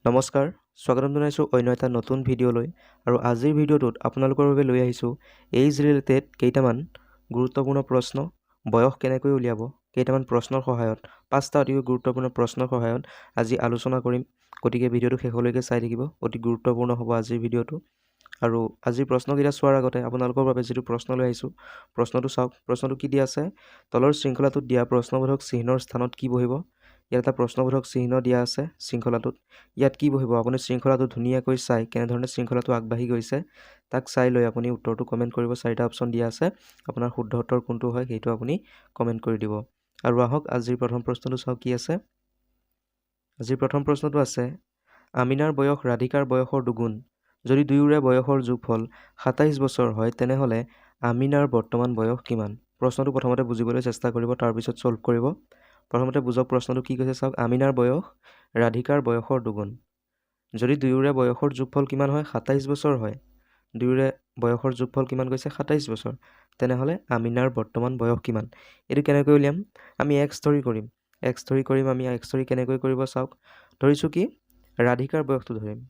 নমস্কাৰ স্বাগতম জনাইছোঁ অন্য এটা নতুন ভিডিঅ'লৈ আৰু আজিৰ ভিডিঅ'টোত আপোনালোকৰ বাবে লৈ আহিছোঁ এইজ ৰিলেটেড কেইটামান গুৰুত্বপূৰ্ণ প্ৰশ্ন বয়স কেনেকৈ উলিয়াব কেইটামান প্ৰশ্নৰ সহায়ত পাঁচটা অতি গুৰুত্বপূৰ্ণ প্ৰশ্নৰ সহায়ত আজি আলোচনা কৰিম গতিকে ভিডিঅ'টো শেষলৈকে চাই থাকিব অতি গুৰুত্বপূৰ্ণ হ'ব আজিৰ ভিডিঅ'টো আৰু আজিৰ প্ৰশ্নকেইটা চোৱাৰ আগতে আপোনালোকৰ বাবে যিটো প্ৰশ্ন লৈ আহিছোঁ প্ৰশ্নটো চাওক প্ৰশ্নটো কি দিয়া আছে তলৰ শৃংখলাটোত দিয়া প্ৰশ্নবোধক চিহ্নৰ স্থানত কি বহিব ইয়াত এটা প্ৰশ্নবোধক চিহ্ন দিয়া আছে শৃংখলাটোত ইয়াত কি বহিব আপুনি শৃংখলাটো ধুনীয়াকৈ চাই কেনেধৰণে শৃংখলাটো আগবাঢ়ি গৈছে তাক চাই লৈ আপুনি উত্তৰটো কমেণ্ট কৰিব চাৰিটা অপশ্যন দিয়া আছে আপোনাৰ শুদ্ধ উত্তৰ কোনটো হয় সেইটো আপুনি কমেণ্ট কৰি দিব আৰু আহক আজিৰ প্ৰথম প্ৰশ্নটো চাওক কি আছে আজিৰ প্ৰথম প্ৰশ্নটো আছে আমিনাৰ বয়স ৰাধিকাৰ বয়সৰ দুগুণ যদি দুয়োৰে বয়সৰ যোগফল ২৭ বছৰ হয় তেনেহ'লে আমিনাৰ বৰ্তমান বয়স কিমান প্ৰশ্নটো প্ৰথমতে বুজিবলৈ চেষ্টা কৰিব তাৰপিছত সলভ কৰিব প্ৰথমতে বুজক প্ৰশ্নটো কি কৈছে চাওক আমিনাৰ বয়স ৰাধিকাৰ বয়সৰ দুগুণ যদি দুয়োৰে বয়সৰ যোগফল কিমান হয় ২৭ বছৰ হয় দুয়োৰে বয়সৰ যোগফল কিমান কৈছে ২৭ বছৰ তেনেহ'লে আমিনাৰ বৰ্তমান বয়স কিমান এইটো কেনেকৈ উলিয়াম আমি x ধৰি কৰিম আমি x ধৰি কেনেকৈ কৰিব চাওক ধৰিছোঁ কি ৰাধিকাৰ বয়সটো ধৰিম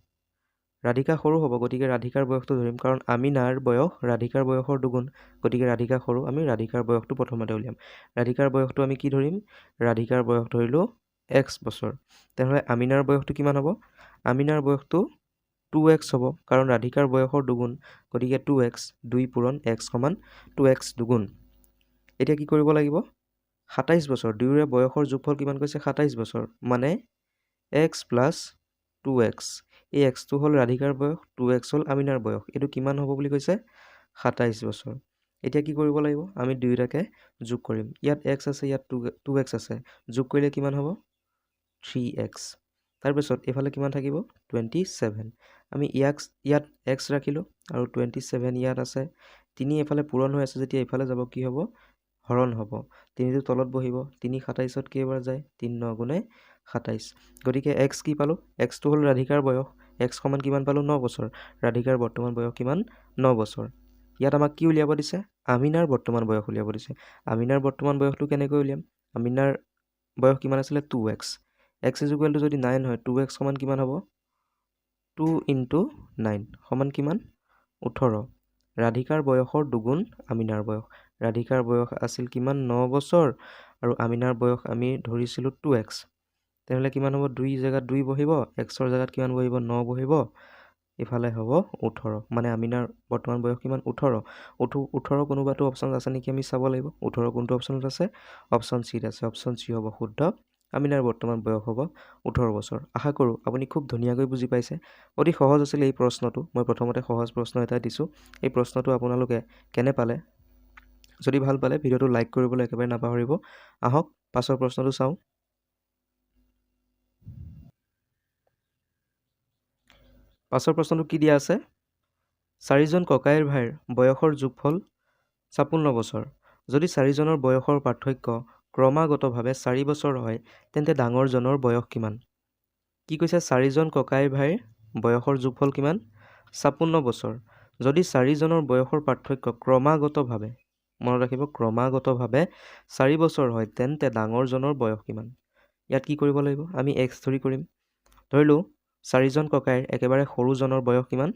ৰাধিকা সৰু হ'ব গতিকে ৰাধিকাৰ বয়সটো ধৰিম কাৰণ আমিনাৰ বয়স ৰাধিকাৰ বয়সৰ দুগুণ গতিকে ৰাধিকা সৰু আমি ৰাধিকাৰ বয়সটো প্ৰথমতে উলিয়াম ৰাধিকাৰ বয়সটো আমি কি ধৰিম ৰাধিকাৰ বয়স ধৰিলোঁ x বছৰ তেনেহ'লে আমিনাৰ বয়সটো কিমান হ'ব আমিনাৰ বয়সটো 2x হ'ব কাৰণ ৰাধিকাৰ বয়সৰ দুগুণ গতিকে 2x 2 পূৰণ x সমান 2x দুগুণ এতিয়া কি কৰিব লাগিব ২৭ বছৰ দুয়োৰে বয়সৰ যোগফল কিমান কৈছে ২৭ বছৰ মানে x প্লাছ 2x এই xটো হ'ল ৰাধিকাৰ বয়স 2x হ'ল আমিনাৰ বয়স এইটো কিমান হ'ব বুলি কৈছে ২৭ বছৰ এতিয়া কি কৰিব লাগিব আমি দুয়োটাকে যোগ কৰিম ইয়াত x আছে ইয়াত 2x আছে যোগ কৰিলে কিমান হ'ব 3x তাৰপিছত এফালে কিমান থাকিব 27 আমি ইয়াত x ৰাখিলোঁ আৰু 27 ইয়াত আছে 3 এফালে পূৰণ হৈ আছে যেতিয়া এফালে যাব কি হ'ব হৰণ হ'ব 3টো তলত বহিব 3 27ত কেইবাৰ যায় 3 9 গুণে 27 গতিকে x কি পালোঁ xটো হ'ল ৰাধিকাৰ বয়স x সমান কিমান পালোঁ 9 বছৰ ৰাধিকাৰ বৰ্তমান বয়স কিমান 9 বছৰ ইয়াত আমাক কি উলিয়াব দিছে আমিনাৰ বৰ্তমান বয়স উলিয়াব দিছে আমিনাৰ বৰ্তমান বয়সটো কেনেকৈ উলিয়াম আমিনাৰ বয়স কিমান আছিলে 2x x ইকুৱেল টু যদি 9 হয় 2x সমান কিমান হ'ব 2 ইনটু 9 সমান কিমান 18 ৰাধিকাৰ বয়সৰ দুগুণ আমিনাৰ বয়স ৰাধিকাৰ বয়স আছিল কিমান 9 বছৰ আৰু আমিনাৰ বয়স আমি ধৰিছিলোঁ 2x তেনেহ'লে কিমান হ'ব 2 জেগাত 2 বহিব xৰ জেগাত কিমান বহিব 9 বহিব ইফালে হ'ব 18 মানে আমিনাৰ বৰ্তমান বয়স কিমান 18 কোনোবাটো অপশ্যন আছে নেকি আমি চাব লাগিব 18 কোনটো অপশ্যনত আছে অপশ্যন চিত আছে অপশ্যন চি হ'ব শুদ্ধ আমিনাৰ বৰ্তমান বয়স হ'ব 18 বছৰ আশা কৰোঁ আপুনি খুব ধুনীয়াকৈ বুজি পাইছে অতি সহজ আছিল এই প্ৰশ্নটো মই প্ৰথমতে সহজ প্ৰশ্ন এটা দিছোঁ এই প্ৰশ্নটো আপোনালোকে কেনে পালে যদি ভাল পালে ভিডিঅ'টো লাইক কৰিবলৈ একেবাৰে নাপাহৰিব আহক পাছৰ প্ৰশ্নটো চাওঁ পাছৰ প্ৰশ্নটো কি দিয়া আছে চাৰিজন ককাইৰ ভাইৰ বয়সৰ যোগফল 56 বছৰ যদি চাৰিজনৰ বয়সৰ পাৰ্থক্য ক্ৰমাগতভাৱে 4 বছৰ হয় তেন্তে ডাঙৰজনৰ বয়স কিমান কি কৈছে চাৰিজন ককাই ভাইৰ বয়সৰ যোগফল কিমান 56 বছৰ যদি চাৰিজনৰ বয়সৰ পাৰ্থক্য ক্ৰমাগতভাৱে মনত ৰাখিব ক্ৰমাগতভাৱে 4 বছৰ হয় তেন্তে ডাঙৰজনৰ বয়স কিমান ইয়াত কি কৰিব লাগিব আমি x ধৰি কৰিম ধৰিলোঁ চাৰিজন ককাইৰ একেবাৰে সৰুজনৰ বয়স কিমান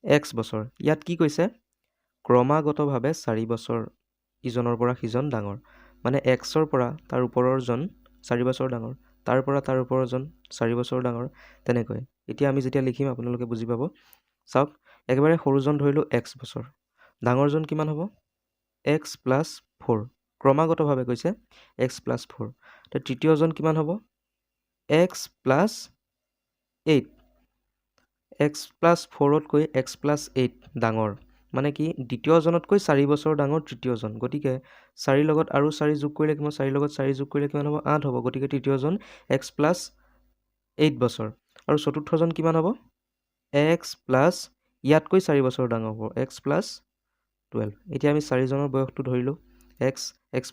x বছৰ ইয়াত কি কৈছে ক্ৰমাগতভাৱে 4 বছৰ ইজনৰ পৰা সিজন ডাঙৰ মানে xৰ পৰা তাৰ ওপৰৰজন 4 বছৰ ডাঙৰ তাৰ পৰা তাৰ ওপৰৰজন 4 বছৰ ডাঙৰ তেনেকৈ এতিয়া আমি যেতিয়া লিখিম আপোনালোকে বুজি পাব চাওক একেবাৰে সৰুজন ধৰিলোঁ x বছৰ ডাঙৰজন কিমান হ'ব x প্লাছ 4 ক্ৰমাগতভাৱে কৈছে x প্লাছ 4 তো তৃতীয়জন কিমান হ'ব x প্লাছ 8 x প্লাছ 4তকৈ x প্লাছ 8 ডাঙৰ মানে কি দ্বিতীয়জনতকৈ 4 বছৰ ডাঙৰ তৃতীয়জন গতিকে 4 লগত আৰু 4 যোগ কৰিলে কিমান 4 লগত 4 যোগ কৰিলে কিমান হ'ব 8 হ'ব গতিকে তৃতীয়জন x প্লাছ 8 বছৰ আৰু চতুৰ্থজন কিমান হ'ব x প্লাছ ইয়াতকৈ 4 বছৰ ডাঙৰ হ'ব x প্লাছ 12 এতিয়া আমি চাৰিজনৰ বয়সটো ধৰিলোঁ x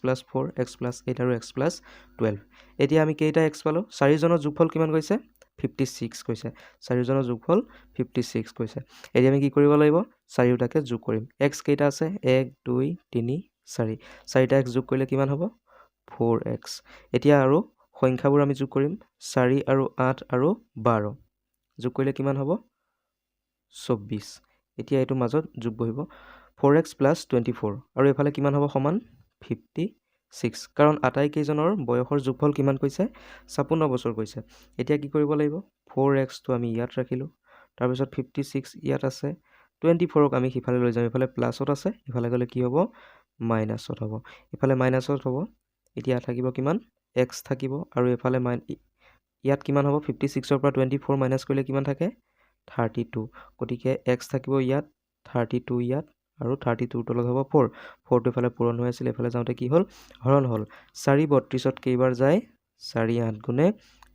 প্লাছ 4 x প্লাছ 8 আৰু x প্লাছ 12 এতিয়া আমি কেইটা x পালোঁ চাৰিজনৰ যোগফল কিমান কৈছে 56 কৈছে চাৰিজনৰ যোগফল 56 কৈছে এতিয়া আমি কি কৰিব লাগিব চাৰিওটাকে যোগ কৰিম x কেইটা আছে 1 2 3 4 চাৰিটা x যোগ কৰিলে কিমান হ'ব 4x এতিয়া আৰু সংখ্যাবোৰ আমি যোগ কৰিম 4 আৰু 8 আৰু 12 যোগ কৰিলে কিমান হ'ব 24 এতিয়া এইটো মাজত যোগ বহিব 4x + 24 আৰু এফালে কিমান হ'ব সমান 56 কাৰণ আটাইকেইজনৰ বয়সৰ যোগফল কিমান কৈছে 56 বছৰ কৈছে এতিয়া কি কৰিব লাগিব 4x টো আমি ইয়াত ৰাখিলোঁ তাৰপিছত 56 ইয়াত আছে 24ক আমি সিফালে লৈ যাম ইফালে প্লাছত আছে ইফালে গ'লে কি হ'ব মাইনাছত হ'ব ইফালে মাইনাছত হ'ব এতিয়া থাকিব কিমান x থাকিব আৰু এফালে ইয়াত কিমান হ'ব 56ৰ পৰা 24 মাইনাছ কৰিলে কিমান থাকে 32 গতিকে x থাকিব ইয়াত 32 ইয়াত আৰু 32ৰ তলত হ'ব 4 4টো এফালে পূৰণ হৈ আছিল এফালে যাওঁতে কি হ'ল হৰণ হ'ল 4 32ত কেইবাৰ যায় 4 8 গুণে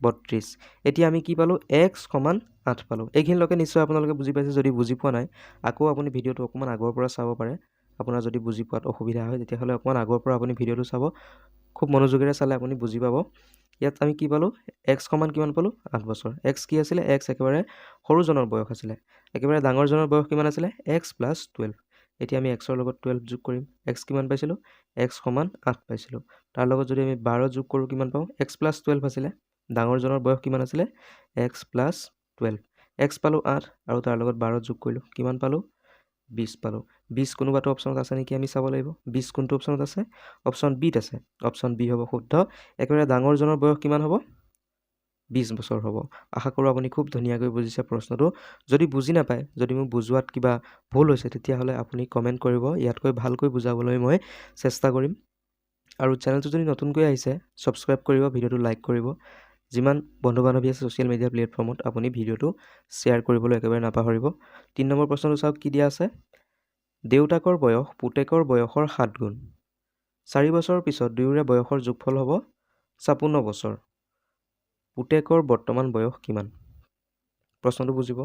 32 এতিয়া আমি কি পালো x সমান 8 পালো এইখিনিলৈকে নিশ্চয় আপোনালোকে বুজি পাইছে যদি বুজি পোৱা নাই আকৌ আপুনি ভিডিঅ'টো অকমান আগৰ পৰা চাব পাৰে আপোনাৰ যদি বুজি পোৱাত অসুবিধা হয় তেতিয়াহ'লে অকমান আগৰ পৰা আপুনি ভিডিঅ'টো চাব খুব মনোযোগেৰে চালে আপুনি বুজি পাব ইয়াত আমি কি পালো x সমান কিমান পালো 8 বছৰ x কি আছিল x একেবাৰে সৰুজনৰ বয়স আছিল একেবাৰে ডাঙৰজনৰ বয়স কিমান আছিল x + 12 এতিয়া আমি x ৰ লগত 12 যোগ কৰিম x কিমান পাইছিলো x সমান 8 পাইছিলো তাৰ লগত যদি আমি 12 যোগ কৰো কিমান পাওঁ x + 12 আছিল ডাঙৰজনৰ বয়স কিমান আছিল x + 12 x পালো 8 আৰু তাৰ লগত 12 যোগ কৰিলো কিমান পালো 20 পালো 20 কোনোবাটো অপচনত আছে নেকি আমি চাব লাগিব 20 কোনটো অপচনত আছে অপচন বিত আছে অপচন বি হ'ব শুদ্ধ একেবাৰে ডাঙৰজনৰ বয়স কিমান হ'ব 20 বছৰ হ'ব আশা কৰো আপুনি খুব ধুনীয়াকৈ বুজিছে প্ৰশ্নটো যদি বুজি নাপায় যদি মোক বুজোৱাত কিবা ভুল হৈছে তেতিয়াহ'লে আপুনি কমেন্ট কৰিব ইয়াতকৈ ভালকৈ বুজাবলৈ মই চেষ্টা কৰিম আৰু চেনেলটো যদি নতুনকৈ আহিছে সাবস্ক্ৰাইব কৰিব ভিডিঅ'টো লাইক কৰিব যিমান বন্ধু বান্ধৱী আছে সোশ্যাল মিডিয়া প্লেটফৰ্মত আপুনি ভিডিঅ'টো শ্বেয়াৰ কৰিবলৈ একেবাৰে নাপাহৰিব 3 নম্বৰ প্ৰশ্নটো চাওক কি দিয়া আছে দেউতাকৰ বয়স পুতেকৰ বয়সৰ 7 গুণ 4 বছৰৰ পিছত দুয়োৰে বয়সৰ যোগফল হ'ব 56 বছৰ পুতেকৰ বৰ্তমান বয়স কিমান প্ৰশ্নটো বুজিব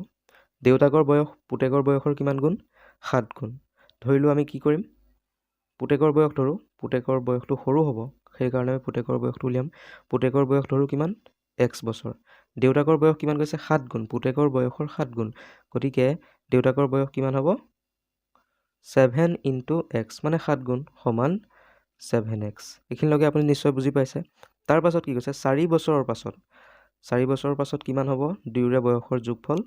দেউতাকৰ বয়স পুতেকৰ বয়সৰ কিমান গুণ 7 গুণ ধৰিলো আমি কি কৰিম পুতেকৰ বয়স ধৰো পুতেকৰ বয়সটো সৰু হ'ব সেই কাৰণে আমি পুতেকৰ বয়সটো উলিয়াম পুতেকৰ বয়স ধৰো কিমান x বছৰ দেউতাকৰ বয়স কিমান কৈছে 7 গুণ পুতেকৰ বয়সৰ 7 গুণ গতিকে দেউতাকৰ বয়স কিমান হ'ব 7 * x মানে 7 গুণ সমান 7x এইখিনিলৈকে আপুনি নিশ্চয় বুজি পাইছে তাৰ পাছত কি কৈছে 4 বছৰৰ পাছত কিমান হ'ব দুয়োৰে বয়সৰ যোগফল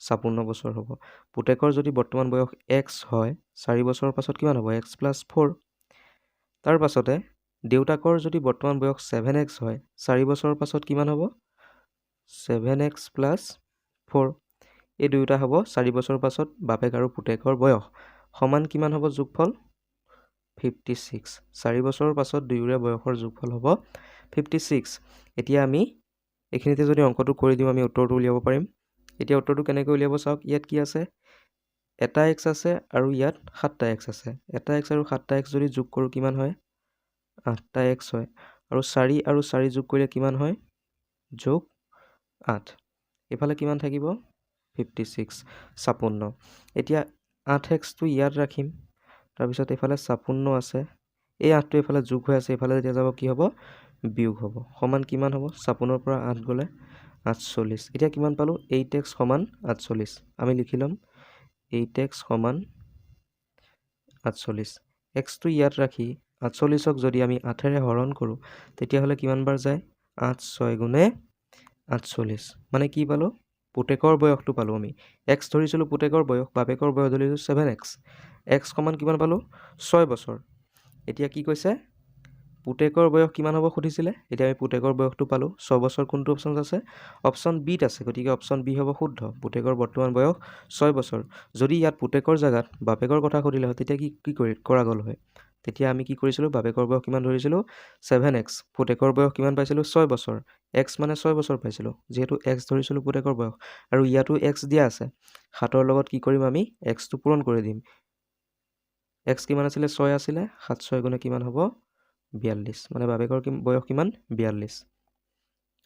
56 বছৰ হ'ব পুতেকৰ যদি বৰ্তমান বয়স x হয় 4 বছৰৰ পাছত কিমান হ'ব x + 4 তাৰ পাছতে দেউতাকৰ যদি বৰ্তমান বয়স 7x হয় 4 বছৰৰ পাছত কিমান হ'ব 7x + 4 এই দুয়োটা হ'ব 4 বছৰৰ পাছত বাপেক আৰু পুতেকৰ বয়স সমান কিমান হ'ব যোগফল 56 4 বছৰৰ পাছত দুয়োৰে বয়সৰ যোগফল হ'ব 56 এতিয়া আমি এইখিনিতে যদি অংকটো কৰি দিও আমি উত্তৰটো উলিয়াব পাৰিম এতিয়া উত্তৰটো কেনেকৈ উলিয়াব চাওক ইয়াত কি আছে এটা x আছে আৰু ইয়াত 7টা x আছে এটা x আৰু 7টা x যদি যোগ কৰো কিমান হয় 8টা x হয় আৰু 4 আৰু 4 যোগ কৰিলে কিমান হয় যোগ 8 এফালে কিমান থাকিব 56 56 এতিয়া 8x টো ইয়াত ৰাখিম তাৰ পিছত এফালে 56 আছে এই 8টো এফালে যোগ হৈ আছে এফালে যেতিয়া যাব কি হ'ব বিয়োগ হ'ব সমান কিমান হ'ব 56 ৰ পৰা 8 গলে 48 এতিয়া কিমান পালো 8x সমান 48 আমি লিখি লম 8x সমান 48 x টো ইয়াত ৰাখি 48ক যদি আমি 8 ৰে হৰণ কৰো তেতিয়াহলে কিমান বাৰ যায় 8 6 গুণে 48 মানে কি পালো পুতেকৰ বয়সটো পালো আমি x ধৰিছিলো পুতেকৰ বয়স বাপেকৰ বয়স ধৰিছো 7x x সমান কিমান পালো 6 বছৰ এতিয়া কি কৈছে পুতেকৰ বয়স কিমান হ'ব খুদিছিলে এতিয়া আমি পুতেকৰ বয়সটো পালো 6 বছৰ কোনটো অপচনত আছে অপচন বিত আছে গতিকে অপচন বি হ'ব শুদ্ধ পুতেকৰ বৰ্তমান বয়স 6 বছৰ যদি ইয়াত পুতেকৰ জাগাত বাপেকৰ কথা খুদিলে হয় তেতিয়া কি কৰা গল হয় তেতিয়া আমি কি কৰিছিলো বাপেকৰ বয়স কিমান ধৰিছিলো 7x পুতেকৰ বয়স কিমান পাইছিলো 6 বছৰ x মানে 6 বছৰ পাইছিলো যেহেতু x ধৰিছিলো পুতেকৰ বয়স আৰু ইয়াতো x দিয়া আছে 7ৰ লগত কি কৰিম আমি x টো পূৰণ কৰি দিম x কিমান আছিল 6 আছিল 7 6 গুণে কিমান হ'ব 42 মানে বাপেকৰ বয়স কিমান 42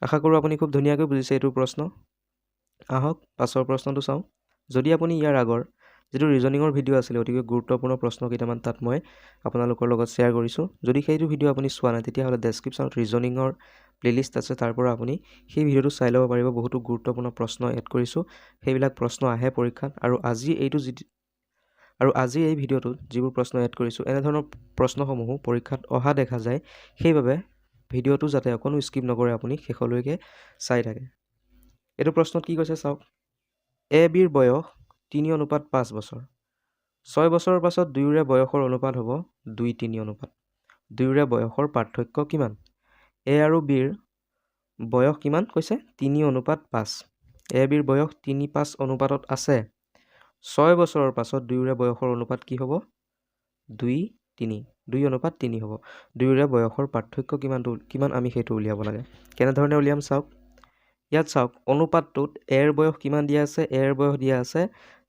আশা কৰো আপুনি খুব ধুনীয়াকৈ বুজিছে এইটো প্ৰশ্ন আহক পাছৰ প্ৰশ্নটো চাও যদি আপুনি ইয়াৰ আগৰ যেটো ৰিজনিংৰ ভিডিও আছিল অতিকৈ গুৰুত্বপূৰ্ণ প্ৰশ্ন কেইটামান তাত মই আপোনালোকৰ লগত শেয়াৰ কৰিছো যদি সেইটো ভিডিও আপুনি চোৱা নাই তেতিয়াহলে ডেসক্ৰিপচনত ৰিজনিংৰ প্লেলিষ্ট আছে তাৰ পৰা আপুনি সেই ভিডিওটো চাই ল'ব পাৰিব বহুতো গুৰুত্বপূৰ্ণ প্ৰশ্ন এড কৰিছো সেইবিলাক প্ৰশ্ন আহে পৰীক্ষাত আৰু আজি এই ভিডিওটোত যিবোৰ প্ৰশ্ন এড কৰিছো এনে ধৰণৰ প্ৰশ্নসমূহ পৰীক্ষাত অহা দেখা যায় সেইবাবে ভিডিওটো যাতে অকনো স্কিপ নকৰে আপুনি শেষলৈকে চাই থাকে এটো প্ৰশ্নত কি কৈছে চাওক এ বিৰ বয়স 3:5 বছৰ। 6 বছৰৰ পাছত দুয়োৰে বয়সৰ অনুপাত হ'ব 2:3 অনুপাত। দুয়োৰে বয়সৰ পাৰ্থক্য কিমান? এ আৰু বিৰ বয়স কিমান কৈছে? 3:5। এ বিৰ বয়স 3:5 অনুপাতত আছে। 6 বছৰৰ পাছত দুয়োৰে বয়সৰ অনুপাত কি হ'ব? 2:3। 2:3 হ'ব। দুয়োৰে বয়সৰ পাৰ্থক্য কিমান আমি সেইটো উলিয়াব লাগে। কেনেধৰণে উলিয়াম চাওক। ইয়াত চাওক, অনুপাতটোত এৰ বয়স কিমান দিয়া আছে? এৰ বয়স দিয়া আছে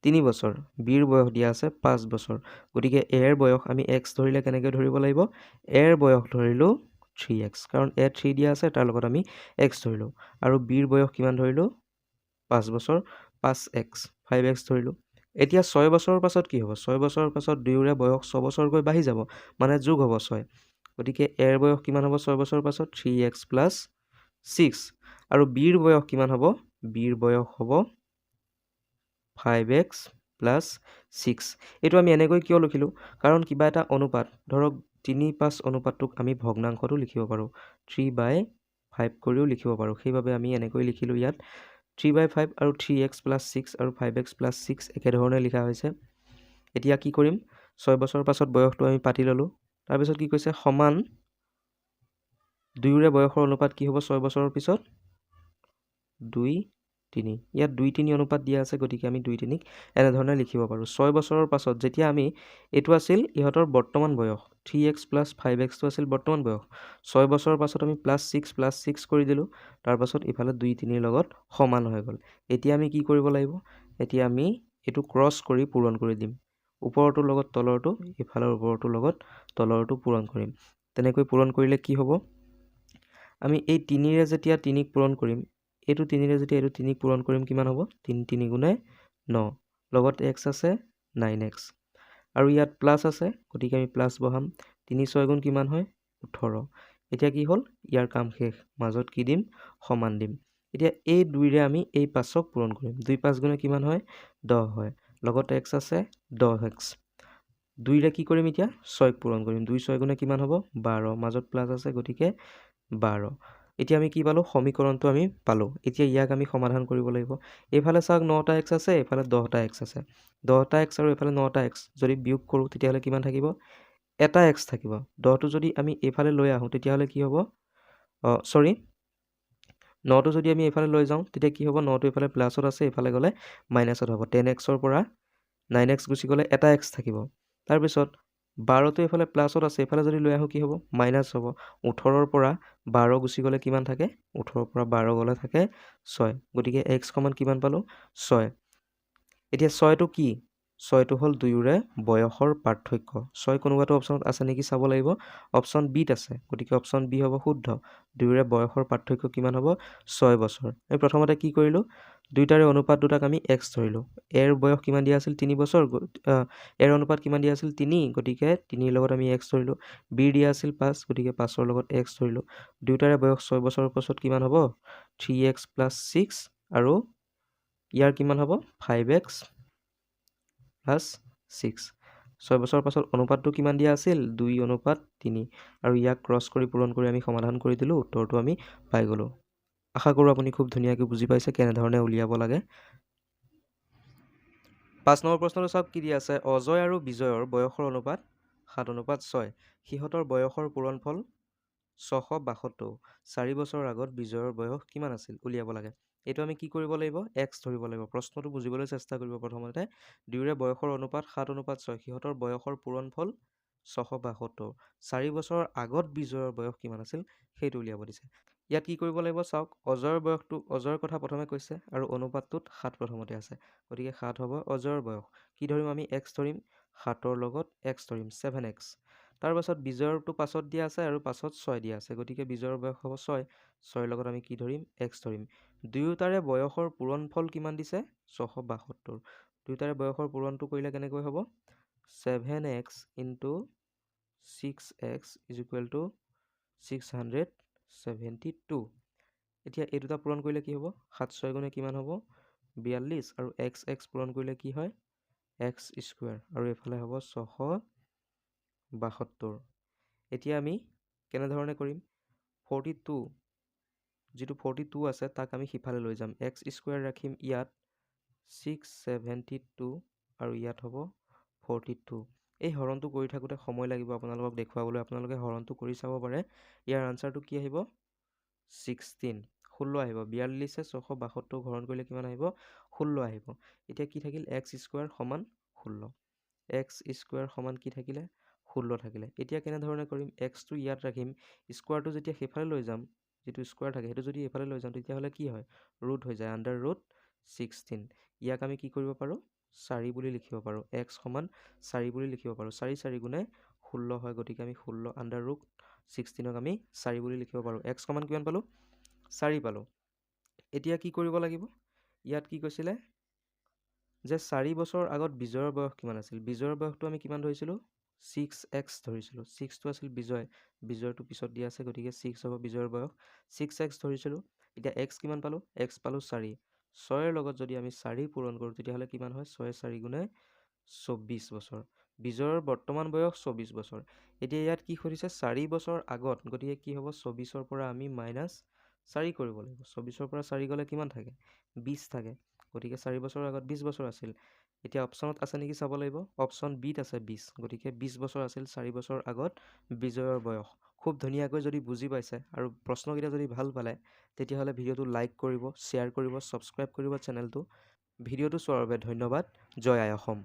3 বছৰ, বিৰ বয়স দিয়া আছে 5 বছৰ। গতিকে এৰ বয়স আমি x ধৰিলে কেনেকৈ ধৰিব লাগিব? এৰ বয়স ধৰিলোঁ 3x, কাৰণ এ 3 দিয়া আছে, তাৰ লগত আমি x ধৰিলোঁ। আৰু বিৰ বয়স কিমান ধৰিলোঁ? 5 বছৰ, 5x, 5x ধৰিলোঁ। এতিয়া 6 বছৰৰ পাছত কি হ'ব? 6 বছৰৰ পাছত দুয়োৰে বয়স 6 বছৰকৈ বাঢ়ি যাব, মানে যোগ হ'ব 6। গতিকে এৰ বয়স কিমান হ'ব 6 বছৰৰ পাছত? 3x + 6। আৰু বিৰ বয়স কিমান হ'ব? বিৰ বয়স হ'ব 5x + 6। এইটো আমি এনেকৈ কিয় লিখিলোঁ? কাৰণ কিবা এটা অনুপাত, ধৰক 3:5 অনুপাতটোক আমি ভগ্নাংশটো লিখিব পাৰোঁ, 3/5 কৰিও লিখিব পাৰোঁ। সেইবাবে আমি এনেকৈ লিখিলোঁ ইয়াত 3/5 আৰু 3x + 6 আৰু 5x + 6 একেধৰণে লিখা হৈছে। এতিয়া কি কৰিম? 6 বছৰৰ পাছত বয়সটো আমি পাতি ল'লোঁ। তাৰপিছত কি কৈছে? সমান দুয়োৰে বয়সৰ অনুপাত কি হ'ব 6 বছৰৰ পিছত? 2:3। ইয়াত 2:3 অনুপাত দিয়া আছে, গতিকে আমি 2:3ক এনেধৰণে লিখিব পাৰোঁ। 6 বছৰৰ পাছত যেতিয়া আমি, এইটো আছিল ইহঁতৰ বৰ্তমান বয়স, 3x + 5xটো আছিল বৰ্তমান বয়স। 6 বছৰৰ পাছত আমি +6 কৰি দিলোঁ। তাৰপাছত ইফালে 2:3ৰ লগত সমান হৈ গ'ল। এতিয়া আমি কি কৰিব লাগিব? এতিয়া আমি এইটো ক্ৰছ কৰি পূৰণ কৰি দিম। ওপৰটোৰ লগত তলৰটো, ইফালৰ ওপৰটোৰ লগত তলৰটো পূৰণ কৰিম। তেনেকৈ পূৰণ কৰিলে কি হ'ব? আমি এই 3ৰে যেতিয়া 3ক পূৰণ কৰিম, এইটো 3ৰে যেতিয়া এইটো 3ক পূৰণ কৰিম, কিমান হ'ব? 3 × 3 = 9, লগত x আছে 9x, আৰু ইয়াত প্লাছ আছে, গতিকে আমি প্লাছ বহাম। 3 × 6 = কিমান হয়? 18। এতিয়া কি হ'ল? ইয়াৰ কাম শেষ। মাজত কি দিম? সমান দিম। এতিয়া এই 2ৰে আমি এই 5ক পূৰণ কৰিম। 2 × 5 = কিমান হয়? 10 হয়, লগত x আছে 10x। 2ৰে কি কৰিম এতিয়া? 6ক পূৰণ কৰিম। 2 × 6 = কিমান হ'ব? 12, মাজত প্লাছ আছে, গতিকে 12। এতিয়া আমি কি পালোঁ? সমীকৰণটো আমি পালোঁ। এতিয়া ইয়াক আমি সমাধান কৰিব লাগিব। এইফালে চাওক 9টা x আছে, এইফালে 10টা x আছে। 10টা x আৰু এইফালে 9টা x যদি বিয়োগ কৰোঁ, তেতিয়াহ'লে কিমান থাকিব? এটা x থাকিব। 10টো যদি আমি এইফালে লৈ আহোঁ, তেতিয়াহ'লে কি হ'ব? 9টো যদি আমি এইফালে লৈ যাওঁ, তেতিয়া কি হ'ব? 9টো এইফালে প্লাছত আছে, এইফালে গ'লে মাইনাছত হ'ব। 10xৰ পৰা 9x গুচি গ'লে এটা x থাকিব। তাৰপিছত 12টো এইফালে প্লাছত আছে, এইফালে যদি লৈ আহোঁ কি হ'ব? মাইনাছ হ'ব। 18ৰ পৰা 12 গুচি গ'লে কিমান থাকে? 18ৰ পৰা 12 গ'লে থাকে 6। গতিকে x সমান কিমান পালোঁ? 6। এতিয়া 6টো কি? 6টো হ'ল দুয়োৰে বয়সৰ পাৰ্থক্য। 6 কোনোবাটো অপশ্যনত আছে নেকি চাব লাগিব। অপশ্যন বিত আছে, গতিকে অপশ্যন বি হ'ব শুদ্ধ। দুয়োৰে বয়সৰ পাৰ্থক্য কিমান হ'ব? 6 বছৰ। আমি প্ৰথমতে কি কৰিলোঁ? দুয়োটাৰে অনুপাত দুটাক আমি x ধৰিলোঁ। এৰ বয়স কিমান দিয়া আছিল? 3 বছৰ। এৰ অনুপাত কিমান দিয়া আছিল? 3, গতিকে 3ৰ লগত আমি x ধৰিলোঁ। বিৰ দিয়া আছিল 5, গতিকে 5ৰ লগত x ধৰিলোঁ। দুয়োটাৰে বয়স 6 বছৰৰ পাছত কিমান হ'ব? 3x + 6, আৰু ইয়াৰ কিমান হ'ব? 5x + 6। 6 বছৰৰ পাছত অনুপাতটো কিমান দিয়া আছিল? 2:3, আৰু ইয়াক ক্ৰছ কৰি পূৰণ কৰি আমি সমাধান কৰি দিলোঁ। উত্তৰটো আমি পাই গ'লোঁ। আশা কৰোঁ আপুনি খুব ধুনীয়াকৈ বুজি পাইছে কেনেধৰণে উলিয়াব লাগে। 5 নম্বৰ প্ৰশ্নটো চাওক, কি দিয়া আছে? অজয় আৰু বিজয়ৰ বয়সৰ অনুপাত 7:6। সিহঁতৰ বয়সৰ পূৰণফল 672। 4 বছৰৰ আগত বিজয়ৰ বয়স কিমান আছিল? উলিয়াব লাগে। এইটো আমি কি কৰিব লাগিব? x ধৰিব লাগিব। প্ৰশ্নটো বুজিবলৈ চেষ্টা কৰিব প্ৰথমতে। দুয়োৰে বয়সৰ অনুপাত 7:6। সিহঁতৰ বয়সৰ পূৰণফল 672। 4 বছৰৰ আগত বিজয়ৰ বয়স কিমান আছিল সেইটো উলিয়াব দিছে। ইয়াত কি কৰিব লাগিব চাওক, অজয়ৰ কথা প্ৰথমে কৈছে, আৰু অনুপাতটোত 7 প্ৰথমতে আছে, গতিকে 7 হ'ব অজয়ৰ বয়স। কি ধৰিম আমি? x ধৰিম। 7ৰ লগত x ধৰিম, 7x। তাৰপাছত বিজয়ৰটো পাছত দিয়া আছে, আৰু পাছত 6 দিয়া আছে, গতিকে বিজয়ৰ বয়স হ'ব 6। 6ৰ লগত আমি কি ধৰিম? x ধৰিম। দুয়োটাৰে বয়সৰ পূৰণফল কিমান দিছে? 672। দুয়োটাৰে বয়সৰ পূৰণটো কৰিলে কেনেকৈ হ'ব? 7x × 6x = 672। এতিয়া এই দুটা পূৰণ কৰিলে কি হ'ব? 7×6 = কিমান হ'ব? 42, আৰু x পূৰণ কৰিলে কি হয়? x², আৰু এইফালে হ'ব 672। এতিয়া আমি কেনেধৰণে কৰিম? 42, যিটো 42 আছে তাক আমি সিফালে লৈ যাম। x² ৰাখিম ইয়াত, 672 আৰু ইয়াত হ'ব 42। এই হৰণটো কৰি থাকোঁতে সময় লাগিব আপোনালোকক দেখুৱাবলৈ। আপোনালোকে হৰণটো কৰি চাব পাৰে। ইয়াৰ আনচাৰটো কি আহিব? 16 আহিব। 42 672 হৰণ কৰিলে কিমান আহিব? 16 আহিব। এতিয়া কি থাকিল? x স্কুৱাৰ সমান 16। x স্কুৱাৰ সমান কি থাকিলে? 16 থাকিলে। এতিয়া কেনেধৰণে কৰিম? xটো ইয়াত ৰাখিম, স্কুৱাৰটো যেতিয়া সেইফালে লৈ যাম, যিটো স্কুৱাৰ থাকে সেইটো যদি এইফালে লৈ যাম তেতিয়াহ'লে কি হয়? ৰুট হৈ যায়, আণ্ডাৰ ৰুট 16। ইয়াক আমি কি কৰিব পাৰোঁ? 4 বুলি লিখিব পাৰোঁ। x সমান 4 বুলি লিখিব পাৰোঁ। 4 4 গুণে 16 হয়, গতিকে আমি 16 আণ্ডাৰ ৰুট 16ক আমি 4 বুলি লিখিব পাৰোঁ। x সমান কিমান পালোঁ? 4 পালোঁ। এতিয়া কি কৰিব লাগিব? ইয়াত কি কৈছিলে? যে 4 বছৰ আগত বিজয়ৰ বয়স কিমান আছিল? বিজয়ৰ বয়সটো আমি কিমান ধৰিছিলোঁ? 6x ধৰিছিলোঁ। 6টো আছিল বিজয়, বিজয়টো পিছত দিয়া আছে, গতিকে 6 হ'ব বিজয়ৰ বয়স। 6x ধৰিছিলোঁ। এতিয়া x কিমান পালোঁ? x পালোঁ 4। 6ৰ লগত যদি আমি 4 পূৰণ কৰোঁ তেতিয়াহ'লে কিমান হয়? 6 4 গুণে 24 বছৰ। বিজয়ৰ বৰ্তমান বয়স 24 বছৰ। এতিয়া ইয়াত কি সুধিছে? 4 বছৰ আগত, গতিকে কি হ'ব? 24ৰ পৰা আমি -4 কৰিব লাগিব। 24ৰ পৰা 4 গ'লে কিমান থাকে? 20 থাকে। গতিকে 4 বছৰৰ আগত 20 বছৰ আছিল। এতিয়া অপশ্যনত আছে নেকি চাব লাগিব। অপশ্যন বিত আছে 20, গতিকে 20 বছৰ আছিল 4 বছৰ আগত বিজয়ৰ বয়স। খুব ধুনীয়াকৈ যদি বুজি পাইছে আৰু প্ৰশ্নকেইটা যদি ভাল পালে তেতিয়াহ'লে ভিডিঅ'টো লাইক কৰিব, শ্বেয়াৰ কৰিব, ছাবস্ক্ৰাইব কৰিব চেনেলটো। ভিডিঅ'টো চোৱাৰ বাবে ধন্যবাদ। জয় আই অসম।